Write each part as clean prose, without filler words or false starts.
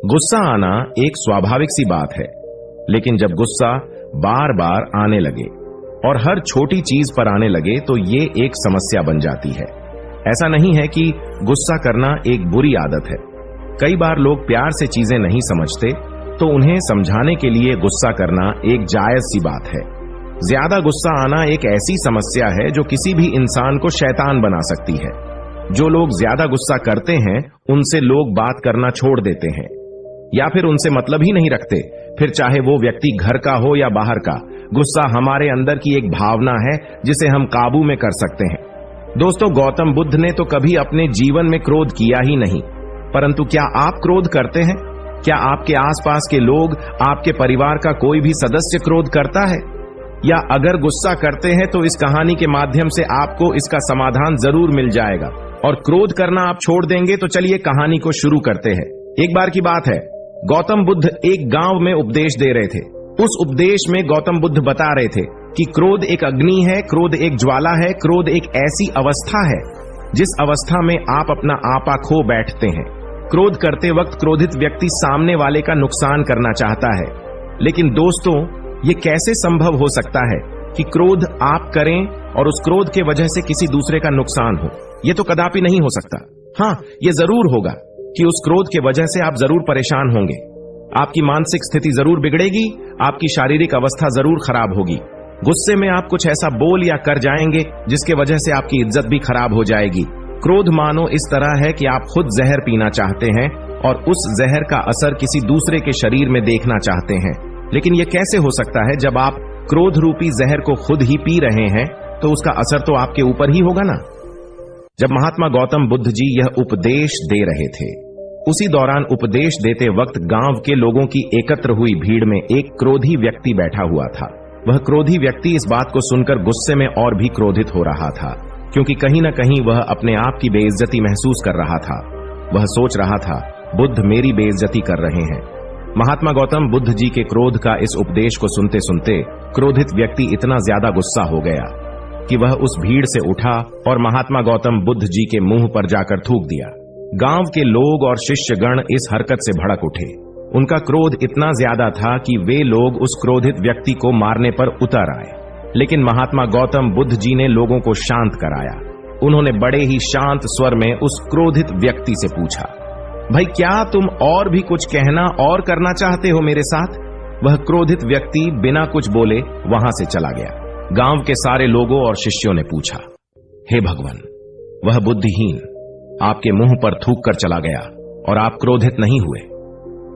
गुस्सा आना एक स्वाभाविक सी बात है, लेकिन जब गुस्सा बार बार आने लगे और हर छोटी चीज पर आने लगे तो ये एक समस्या बन जाती है। ऐसा नहीं है कि गुस्सा करना एक बुरी आदत है। कई बार लोग प्यार से चीजें नहीं समझते तो उन्हें समझाने के लिए गुस्सा करना एक जायज सी बात है। ज्यादा गुस्सा आना एक ऐसी समस्या है जो किसी भी इंसान को शैतान बना सकती है। जो लोग ज्यादा गुस्सा करते हैं उनसे लोग बात करना छोड़ देते हैं या फिर उनसे मतलब ही नहीं रखते, फिर चाहे वो व्यक्ति घर का हो या बाहर का। गुस्सा हमारे अंदर की एक भावना है जिसे हम काबू में कर सकते हैं। दोस्तों, गौतम बुद्ध ने तो कभी अपने जीवन में क्रोध किया ही नहीं, परंतु क्या आप क्रोध करते हैं? क्या आपके आसपास के लोग, आपके परिवार का कोई भी सदस्य क्रोध करता है? या अगर गुस्सा करते हैं तो इस कहानी के माध्यम से आपको इसका समाधान जरूर मिल जाएगा। और क्रोध करना आप छोड़ देंगे तो चलिए कहानी को शुरू करते हैं। एक बार की बात है, गौतम बुद्ध एक गांव में उपदेश दे रहे थे। उस उपदेश में गौतम बुद्ध बता रहे थे कि क्रोध एक अग्नि है, क्रोध एक ज्वाला है, क्रोध एक ऐसी अवस्था है जिस अवस्था में आप अपना आपा खो बैठते हैं। क्रोध करते वक्त क्रोधित व्यक्ति सामने वाले का नुकसान करना चाहता है। लेकिन दोस्तों, ये कैसे संभव हो सकता है कि क्रोध आप करें और उस क्रोध के वजह से किसी दूसरे का नुकसान हो? ये तो कदापि नहीं हो सकता। हाँ, ये जरूर होगा कि उस क्रोध के वजह से आप जरूर परेशान होंगे, आपकी मानसिक स्थिति जरूर बिगड़ेगी, आपकी शारीरिक अवस्था जरूर खराब होगी। गुस्से में आप कुछ ऐसा बोल या कर जाएंगे जिसके वजह से आपकी इज्जत भी खराब हो जाएगी। क्रोध मानो इस तरह है कि आप खुद जहर पीना चाहते हैं और उस जहर का असर किसी दूसरे के शरीर में देखना चाहते हैं। लेकिन यह कैसे हो सकता है? जब आप क्रोध रूपी जहर को खुद ही पी रहे हैं तो उसका असर तो आपके ऊपर ही होगा ना। जब महात्मा गौतम बुद्ध जी यह उपदेश दे रहे थे, उसी दौरान उपदेश देते वक्त गांव के लोगों की एकत्र हुई भीड़ में एक क्रोधी व्यक्ति बैठा हुआ था। वह क्रोधी व्यक्ति इस बात को सुनकर गुस्से में और भी क्रोधित हो रहा था, क्योंकि कहीं न कहीं वह अपने आप की बेइज्जती महसूस कर रहा था। वह सोच रहा था, बुद्ध मेरी बेइज्जती कर रहे हैं। महात्मा गौतम बुद्ध जी के क्रोध का इस उपदेश को सुनते सुनते क्रोधित व्यक्ति इतना ज्यादा गुस्सा हो गया कि वह उस भीड़ से उठा और महात्मा गौतम बुद्ध जी के मुंह पर जाकर थूक दिया। गांव के लोग और शिष्यगण इस हरकत से भड़क उठे। उनका क्रोध इतना ज्यादा था कि वे लोग उस क्रोधित व्यक्ति को मारने पर उतर आए। लेकिन महात्मा गौतम बुद्ध जी ने लोगों को शांत कराया। उन्होंने बड़े ही शांत स्वर में उस क्रोधित व्यक्ति से पूछा, भाई क्या तुम और भी कुछ कहना और करना चाहते हो मेरे साथ? वह क्रोधित व्यक्ति बिना कुछ बोले वहां से चला गया। गांव के सारे लोगों और शिष्यों ने पूछा, हे भगवान, वह बुद्धिहीन आपके मुंह पर थूक कर चला गया और आप क्रोधित नहीं हुए,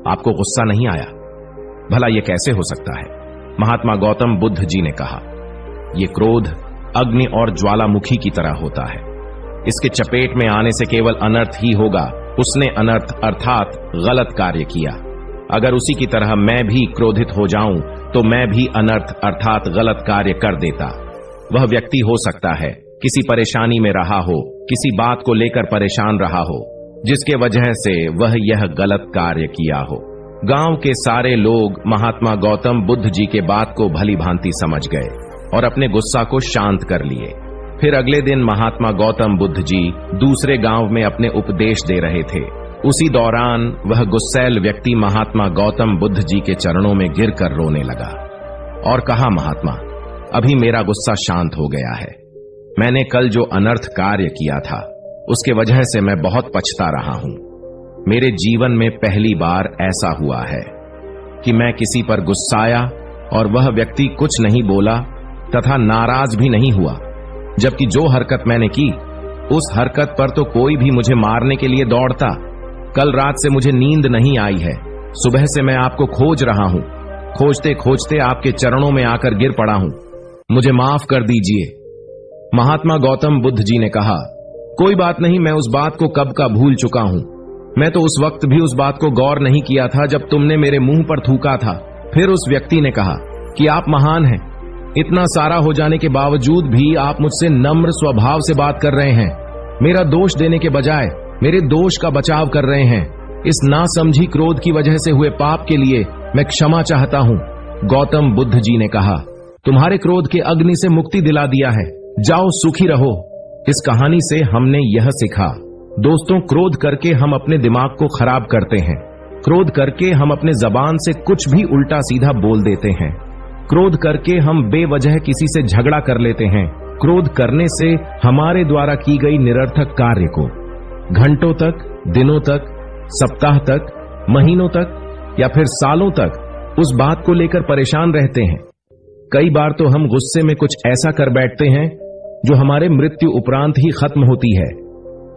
आपको गुस्सा नहीं आया? भला यह कैसे हो सकता है? महात्मा गौतम बुद्ध जी ने कहा, यह क्रोध अग्नि और ज्वालामुखी की तरह होता है। इसके चपेट में आने से केवल अनर्थ ही होगा। उसने अनर्थ अर्थात गलत कार्य किया। अगर उसी की तरह मैं भी क्रोधित हो जाऊं तो मैं भी अनर्थ अर्थात गलत कार्य कर देता। वह व्यक्ति हो सकता है किसी परेशानी में रहा हो, किसी बात को लेकर परेशान रहा हो, जिसके वजह से वह यह गलत कार्य किया हो। गांव के सारे लोग महात्मा गौतम बुद्ध जी के बात को भली भांति समझ गए और अपने गुस्सा को शांत कर लिए। फिर अगले दिन महात्मा गौतम बुद्ध जी दूसरे गांव में अपने उपदेश दे रहे थे। उसी दौरान वह गुस्सैल व्यक्ति महात्मा गौतम बुद्ध जी के चरणों में गिरकर रोने लगा और कहा, महात्मा, अभी मेरा गुस्सा शांत हो गया है। मैंने कल जो अनर्थ कार्य किया था उसके वजह से मैं बहुत पछता रहा हूं। मेरे जीवन में पहली बार ऐसा हुआ है कि मैं किसी पर गुस्साया और वह व्यक्ति कुछ नहीं बोला तथा नाराज भी नहीं हुआ, जबकि जो हरकत मैंने की उस हरकत पर तो कोई भी मुझे मारने के लिए दौड़ता। कल रात से मुझे नींद नहीं आई है। सुबह से मैं आपको खोज रहा हूं। खोजते खोजते आपके चरणों में आकर गिर पड़ा हूं। मुझे माफ कर दीजिए। महात्मा गौतम बुद्ध जी ने कहा, कोई बात नहीं, मैं उस बात को कब का भूल चुका हूं। मैं तो उस वक्त भी उस बात को गौर नहीं किया था जब तुमने मेरे मुंह पर थूका था। फिर उस व्यक्ति ने कहा कि आप महान हैं। इतना सारा हो जाने के बावजूद भी आप मुझसे नम्र स्वभाव से बात कर रहे हैं। मेरा दोष देने के बजाय मेरे दोष का बचाव कर रहे हैं। इस नासमझी क्रोध की वजह से हुए पाप के लिए मैं क्षमा चाहता हूं। गौतम बुद्ध जी ने कहा, तुम्हारे क्रोध के अग्नि से मुक्ति दिला दिया है, जाओ सुखी रहो। इस कहानी से हमने यह सीखा, दोस्तों, क्रोध करके हम अपने दिमाग को खराब करते हैं। क्रोध करके हम अपने जबान से कुछ भी उल्टा सीधा बोल देते हैं। क्रोध करके हम बेवजह किसी से झगड़ा कर लेते हैं। क्रोध करने से हमारे द्वारा की गई निरर्थक कार्य को घंटों तक, दिनों तक, सप्ताह तक, महीनों तक या फिर सालों तक उस बात को लेकर परेशान रहते हैं। कई बार तो हम गुस्से में कुछ ऐसा कर बैठते हैं जो हमारे मृत्यु उपरांत ही खत्म होती है।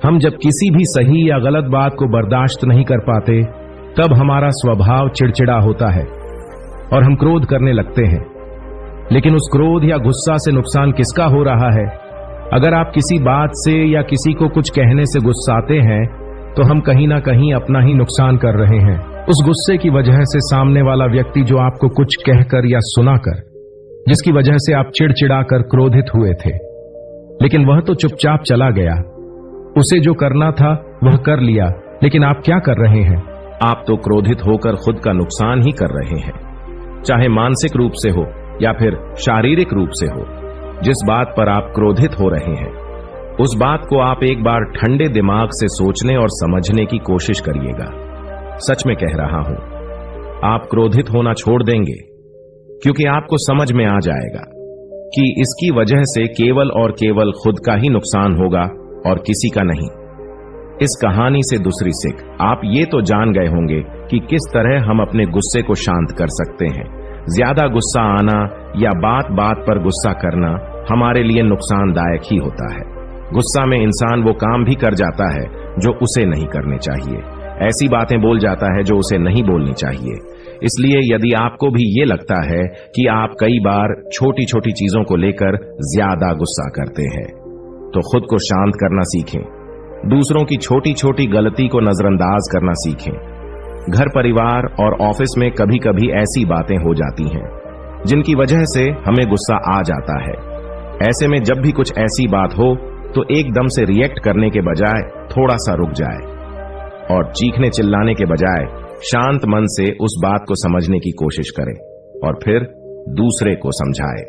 हम जब किसी भी सही या गलत बात को बर्दाश्त नहीं कर पाते, तब हमारा स्वभाव चिड़चिड़ा होता है और हम क्रोध करने लगते हैं। लेकिन उस क्रोध या गुस्सा से नुकसान किसका हो रहा है? अगर आप किसी बात से या किसी को कुछ कहने से गुस्साते हैं, तो हम कहीं ना कहीं अपना ही नुकसान कर रहे हैं। उस गुस्से की वजह से सामने वाला व्यक्ति जो आपको कुछ कहकर या सुनाकर, जिसकी वजह से आप चिड़चिड़ाकर क्रोधित हुए थे, लेकिन वह तो चुपचाप चला गया। उसे जो करना था वह कर लिया, लेकिन आप क्या कर रहे हैं? आप तो क्रोधित होकर खुद का नुकसान ही कर रहे हैं, चाहे मानसिक रूप से हो या फिर शारीरिक रूप से हो। जिस बात पर आप क्रोधित हो रहे हैं, उस बात को आप एक बार ठंडे दिमाग से सोचने और समझने की कोशिश करिएगा। सच में कह रहा हूं, आप क्रोधित होना छोड़ देंगे, क्योंकि आपको समझ में आ जाएगा कि इसकी वजह से केवल और केवल खुद का ही नुकसान होगा और किसी का नहीं। इस कहानी से दूसरी सीख, आप ये तो जान गए होंगे कि किस तरह हम अपने गुस्से को शांत कर सकते हैं। ज्यादा गुस्सा आना या बात बात पर गुस्सा करना हमारे लिए नुकसानदायक ही होता है। गुस्सा में इंसान वो काम भी कर जाता है जो उसे नहीं करने चाहिए, ऐसी बातें बोल जाता है जो उसे नहीं बोलनी चाहिए। इसलिए यदि आपको भी ये लगता है कि आप कई बार छोटी छोटी चीजों को लेकर ज्यादा गुस्सा करते हैं, तो खुद को शांत करना सीखें। दूसरों की छोटी छोटी गलती को नजरअंदाज करना सीखें। घर परिवार और ऑफिस में कभी कभी ऐसी बातें हो जाती हैं जिनकी वजह से हमें गुस्सा आ जाता है। ऐसे में जब भी कुछ ऐसी बात हो तो एकदम से रिएक्ट करने के बजाय थोड़ा सा रुक जाए और चीखने चिल्लाने के बजाय शांत मन से उस बात को समझने की कोशिश करें और फिर दूसरे को समझाएं।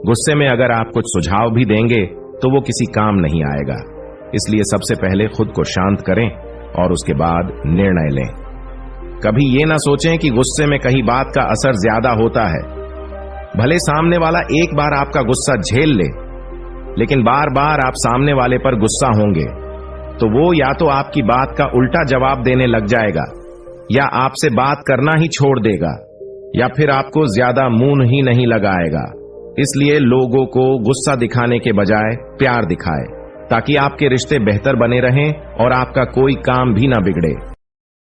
गुस्से में अगर आप कुछ सुझाव भी देंगे तो वो किसी काम नहीं आएगा। इसलिए सबसे पहले खुद को शांत करें और उसके बाद निर्णय लें। कभी ये ना सोचें कि गुस्से में कहीं बात का असर ज्यादा होता है। भले सामने वाला एक बार आपका गुस्सा झेल ले, लेकिन बार बार आप सामने वाले पर गुस्सा होंगे तो वो या तो आपकी बात का उल्टा जवाब देने लग जाएगा, या आपसे बात करना ही छोड़ देगा, या फिर आपको ज्यादा मुंह ही नहीं लगाएगा। इसलिए लोगों को गुस्सा दिखाने के बजाय प्यार दिखाएं, ताकि आपके रिश्ते बेहतर बने रहें और आपका कोई काम भी ना बिगड़े।